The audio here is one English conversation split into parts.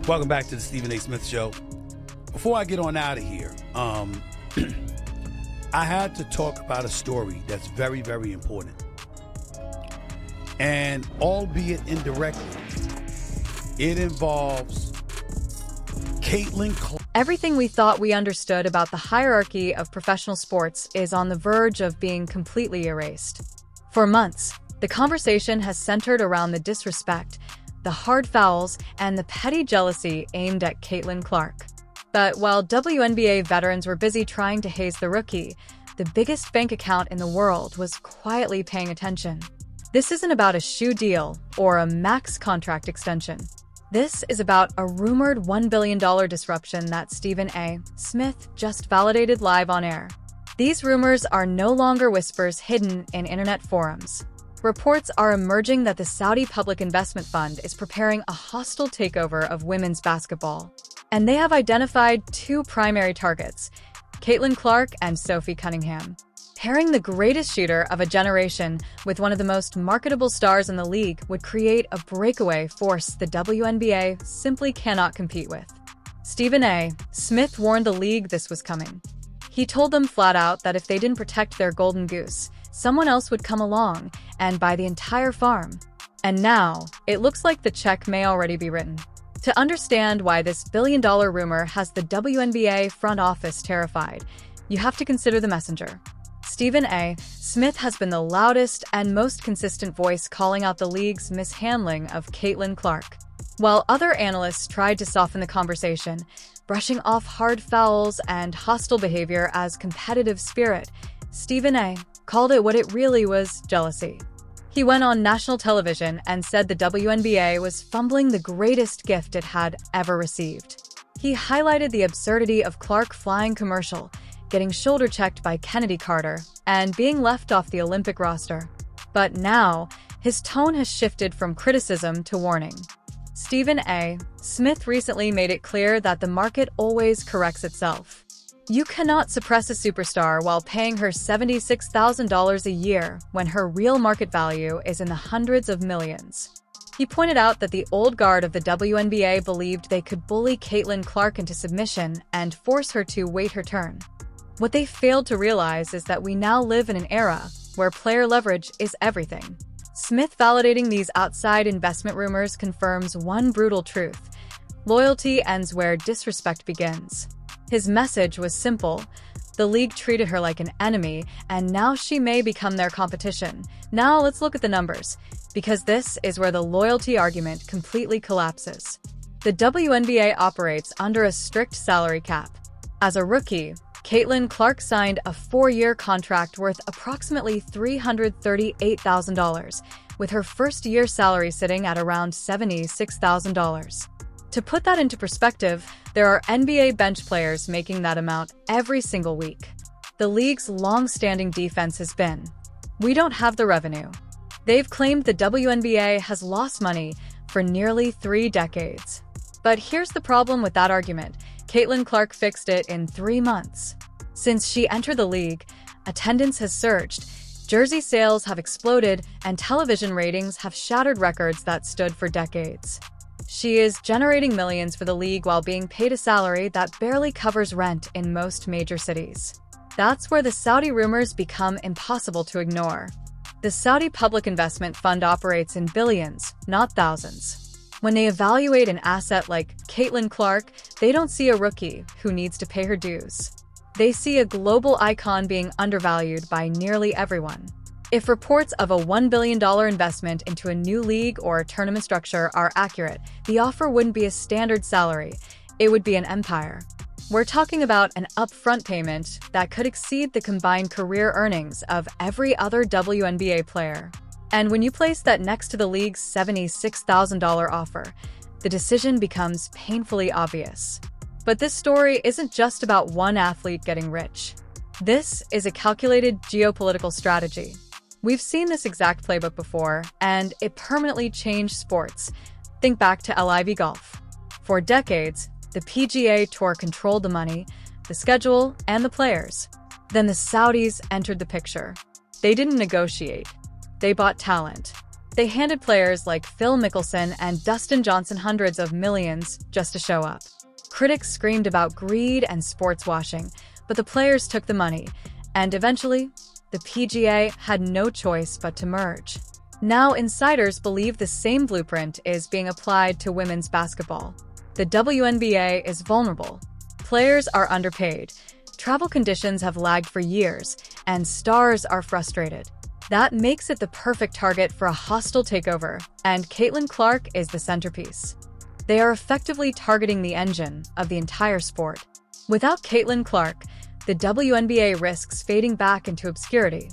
Welcome back to the Stephen A. Smith Show. Before I get on out of here, I had to talk about a story that's very, very important. And albeit indirectly, it involves Caitlin Clark. Everything we thought we understood about the hierarchy of professional sports is on the verge of being completely erased. For months, the conversation has centered around the disrespect, the hard fouls, and the petty jealousy aimed at Caitlin Clark. But while WNBA veterans were busy trying to haze the rookie, the biggest bank account in the world was quietly paying attention. This isn't about a shoe deal or a max contract extension. This is about a rumored $1 billion disruption that Stephen A. Smith just validated live on air. These rumors are no longer whispers hidden in internet forums. Reports are emerging that the Saudi Public Investment Fund is preparing a hostile takeover of women's basketball. And they have identified two primary targets, Caitlin Clark and Sophie Cunningham. Pairing the greatest shooter of a generation with one of the most marketable stars in the league would create a breakaway force the WNBA simply cannot compete with. Stephen A. Smith warned the league this was coming. He told them flat out that if they didn't protect their golden goose, someone else would come along and buy the entire farm. And now, it looks like the check may already be written. To understand why this billion-dollar rumor has the WNBA front office terrified, you have to consider the messenger. Stephen A. Smith has been the loudest and most consistent voice calling out the league's mishandling of Caitlin Clark. While other analysts tried to soften the conversation, brushing off hard fouls and hostile behavior as competitive spirit, Stephen A. called it what it really was, jealousy. He went on national television and said the WNBA was fumbling the greatest gift it had ever received. He highlighted the absurdity of Clark flying commercial, getting shoulder-checked by Kennedy Carter, and being left off the Olympic roster. But now, his tone has shifted from criticism to warning. Stephen A. Smith recently made it clear that the market always corrects itself. You cannot suppress a superstar while paying her $76,000 a year when her real market value is in the hundreds of millions. He pointed out that the old guard of the WNBA believed they could bully Caitlin Clark into submission and force her to wait her turn. What they failed to realize is that we now live in an era where player leverage is everything. Smith validating these outside investment rumors confirms one brutal truth: loyalty ends where disrespect begins. His message was simple. The league treated her like an enemy, and now she may become their competition. Now let's look at the numbers, because this is where the loyalty argument completely collapses. The WNBA operates under a strict salary cap. As a rookie, Caitlin Clark signed a 4-year contract worth approximately $338,000, with her first-year salary sitting at around $76,000. To put that into perspective, there are NBA bench players making that amount every single week. The league's long-standing defense has been, "We don't have the revenue." They've claimed the WNBA has lost money for nearly 3 decades. But here's the problem with that argument. Caitlin Clark fixed it in 3 months. Since she entered the league, attendance has surged, jersey sales have exploded, and television ratings have shattered records that stood for decades. She is generating millions for the league while being paid a salary that barely covers rent in most major cities. That's where the Saudi rumors become impossible to ignore. The Saudi Public Investment Fund operates in billions, not thousands. When they evaluate an asset like Caitlin Clark, they don't see a rookie who needs to pay her dues. They see a global icon being undervalued by nearly everyone. If reports of a $1 billion investment into a new league or tournament structure are accurate, the offer wouldn't be a standard salary, it would be an empire. We're talking about an upfront payment that could exceed the combined career earnings of every other WNBA player. And when you place that next to the league's $76,000 offer, the decision becomes painfully obvious. But this story isn't just about one athlete getting rich. This is a calculated geopolitical strategy. We've seen this exact playbook before, and it permanently changed sports. Think back to LIV Golf. For decades, the PGA Tour controlled the money, the schedule, and the players. Then the Saudis entered the picture. They didn't negotiate. They bought talent. They handed players like Phil Mickelson and Dustin Johnson hundreds of millions just to show up. Critics screamed about greed and sports washing, but the players took the money, and eventually, the PGA had no choice but to merge. Now, insiders believe the same blueprint is being applied to women's basketball. The WNBA is vulnerable. Players are underpaid. Travel conditions have lagged for years, and stars are frustrated. That makes it the perfect target for a hostile takeover, and Caitlin Clark is the centerpiece. They are effectively targeting the engine of the entire sport. Without Caitlin Clark, the WNBA risks fading back into obscurity.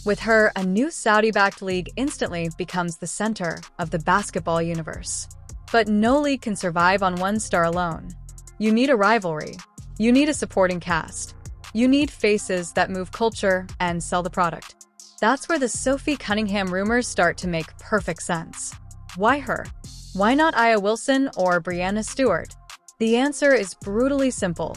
With her, a new Saudi-backed league instantly becomes the center of the basketball universe. But no league can survive on one star alone. You need a rivalry. You need a supporting cast. You need faces that move culture and sell the product. That's where the Sophie Cunningham rumors start to make perfect sense. Why her? Why not Aya Wilson or Brianna Stewart? The answer is brutally simple: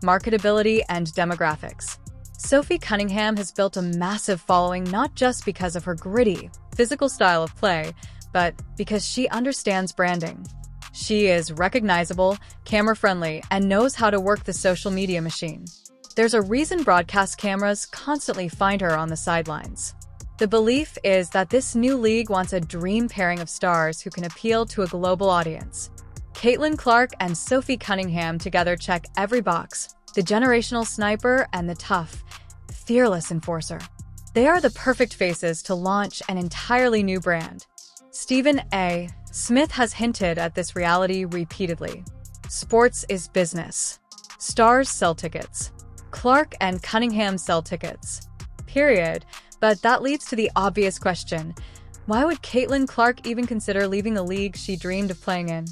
marketability and demographics. Sophie Cunningham has built a massive following not just because of her gritty, physical style of play, but because she understands branding. She is recognizable, camera-friendly, and knows how to work the social media machine. There's a reason broadcast cameras constantly find her on the sidelines. The belief is that this new league wants a dream pairing of stars who can appeal to a global audience. Caitlin Clark and Sophie Cunningham together check every box: the generational sniper and the tough, fearless enforcer. They are the perfect faces to launch an entirely new brand. Stephen A. Smith has hinted at this reality repeatedly. Sports is business. Stars sell tickets. Clark and Cunningham sell tickets. Period. But that leads to the obvious question: why would Caitlin Clark even consider leaving the league she dreamed of playing in?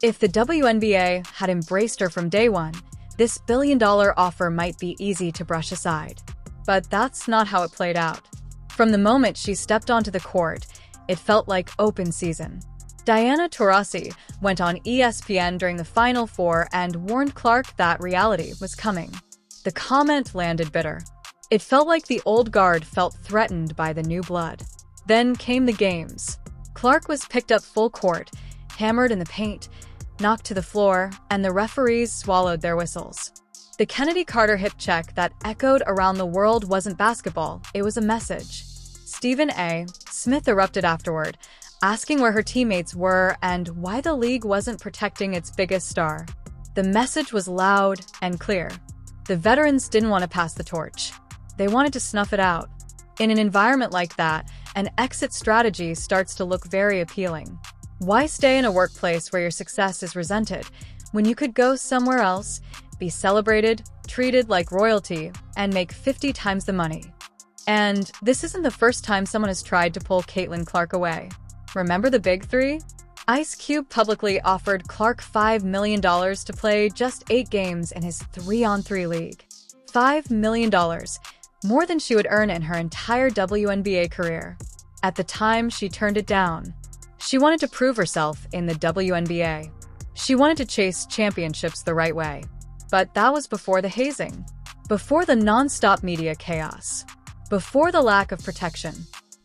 If the WNBA had embraced her from day one, this billion-dollar offer might be easy to brush aside. But that's not how it played out. From the moment she stepped onto the court, it felt like open season. Diana Taurasi went on ESPN during the Final Four and warned Clark that reality was coming. The comment landed bitter. It felt like the old guard felt threatened by the new blood. Then came the games. Clark was picked up full court, hammered in the paint, knocked to the floor, and the referees swallowed their whistles. The Kennedy Carter hip check that echoed around the world wasn't basketball, it was a message. Stephen A. Smith erupted afterward, asking where her teammates were and why the league wasn't protecting its biggest star. The message was loud and clear. The veterans didn't want to pass the torch. They wanted to snuff it out. In an environment like that, an exit strategy starts to look very appealing. Why stay in a workplace where your success is resented when you could go somewhere else, be celebrated, treated like royalty, and make 50 times the money? And this isn't the first time someone has tried to pull Caitlin Clark away. Remember the big three? Ice Cube publicly offered Clark $5 million to play just 8 games in his 3-on-3 league. $5 million, more than she would earn in her entire WNBA career. At the time, she turned it down. She wanted to prove herself in the WNBA. She wanted to chase championships the right way. But that was before the hazing, before the non-stop media chaos, before the lack of protection.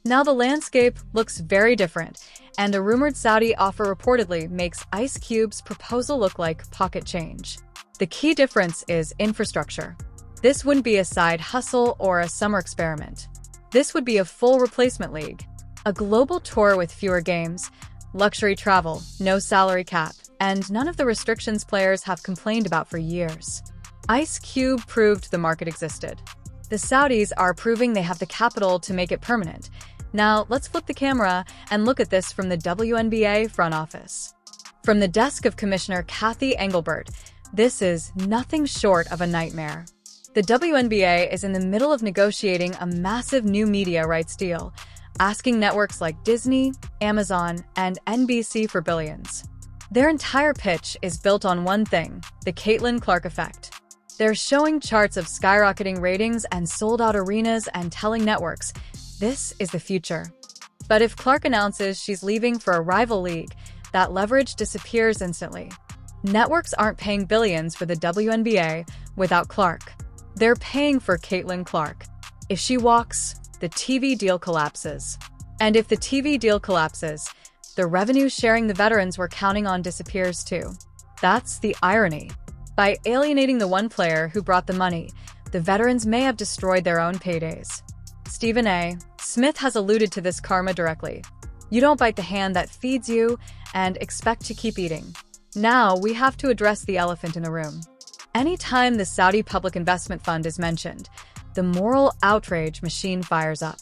Now the landscape looks very different, and a rumored Saudi offer reportedly makes Ice Cube's proposal look like pocket change. The key difference is infrastructure. This wouldn't be a side hustle or a summer experiment. This would be a full replacement league. A global tour with fewer games, luxury travel, no salary cap, and none of the restrictions players have complained about for years. Ice Cube proved the market existed. The Saudis are proving they have the capital to make it permanent. Now, let's flip the camera and look at this from the WNBA front office. From the desk of Commissioner Kathy Engelbert, this is nothing short of a nightmare. The WNBA is in the middle of negotiating a massive new media rights deal, asking networks like Disney, Amazon, and NBC for billions. Their entire pitch is built on one thing: the Caitlin Clark effect. They're showing charts of skyrocketing ratings and sold-out arenas and telling networks, this is the future. But if Clark announces she's leaving for a rival league, that leverage disappears instantly. Networks aren't paying billions for the WNBA without Clark. They're paying for Caitlin Clark. If she walks, the TV deal collapses. And if the TV deal collapses, the revenue sharing the veterans were counting on disappears too. That's the irony. By alienating the one player who brought the money, the veterans may have destroyed their own paydays. Stephen A. Smith has alluded to this karma directly. You don't bite the hand that feeds you and expect to keep eating. Now we have to address the elephant in the room. Anytime the Saudi Public Investment Fund is mentioned, the moral outrage machine fires up.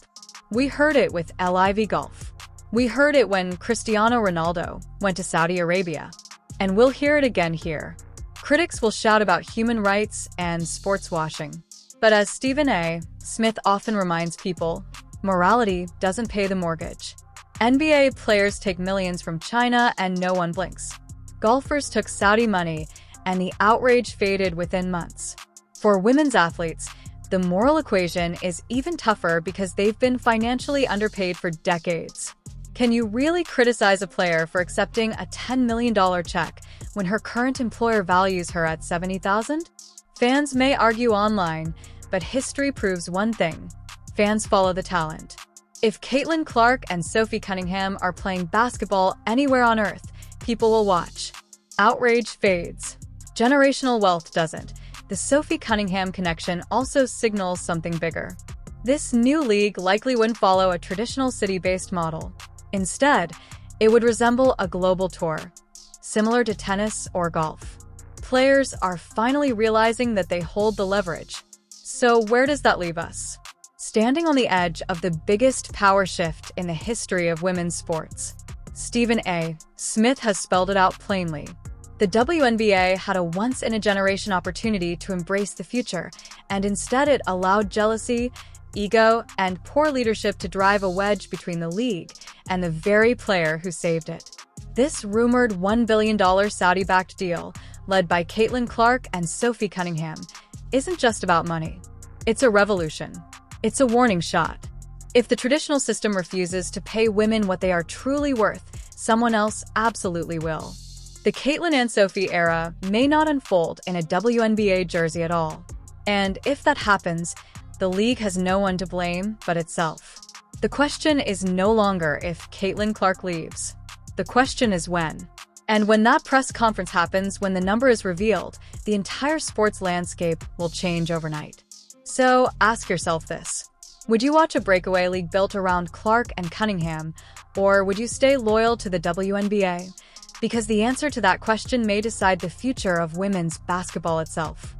We heard it with LIV Golf. We heard it when Cristiano Ronaldo went to Saudi Arabia. And we'll hear it again here. Critics will shout about human rights and sports washing. But as Stephen A. Smith often reminds people, morality doesn't pay the mortgage. NBA players take millions from China and no one blinks. Golfers took Saudi money and the outrage faded within months. For women's athletes, the moral equation is even tougher because they've been financially underpaid for decades. Can you really criticize a player for accepting a $10 million check when her current employer values her at $70,000? Fans may argue online, but history proves one thing. Fans follow the talent. If Caitlin Clark and Sophie Cunningham are playing basketball anywhere on Earth, people will watch. Outrage fades. Generational wealth doesn't. The Sophie Cunningham connection also signals something bigger. This new league likely wouldn't follow a traditional city-based model. Instead, it would resemble a global tour, similar to tennis or golf. Players are finally realizing that they hold the leverage. So where does that leave us? Standing on the edge of the biggest power shift in the history of women's sports. Stephen A. Smith has spelled it out plainly. The WNBA had a once-in-a-generation opportunity to embrace the future, and instead it allowed jealousy, ego, and poor leadership to drive a wedge between the league and the very player who saved it. This rumored $1 billion Saudi-backed deal, led by Caitlin Clark and Sophie Cunningham, isn't just about money. It's a revolution. It's a warning shot. If the traditional system refuses to pay women what they are truly worth, someone else absolutely will. The Caitlin and Sophie era may not unfold in a WNBA jersey at all. And if that happens, the league has no one to blame but itself. The question is no longer if Caitlin Clark leaves. The question is when. And when that press conference happens, when the number is revealed, the entire sports landscape will change overnight. So ask yourself this. Would you watch a breakaway league built around Clark and Cunningham, or would you stay loyal to the WNBA? Because the answer to that question may decide the future of women's basketball itself.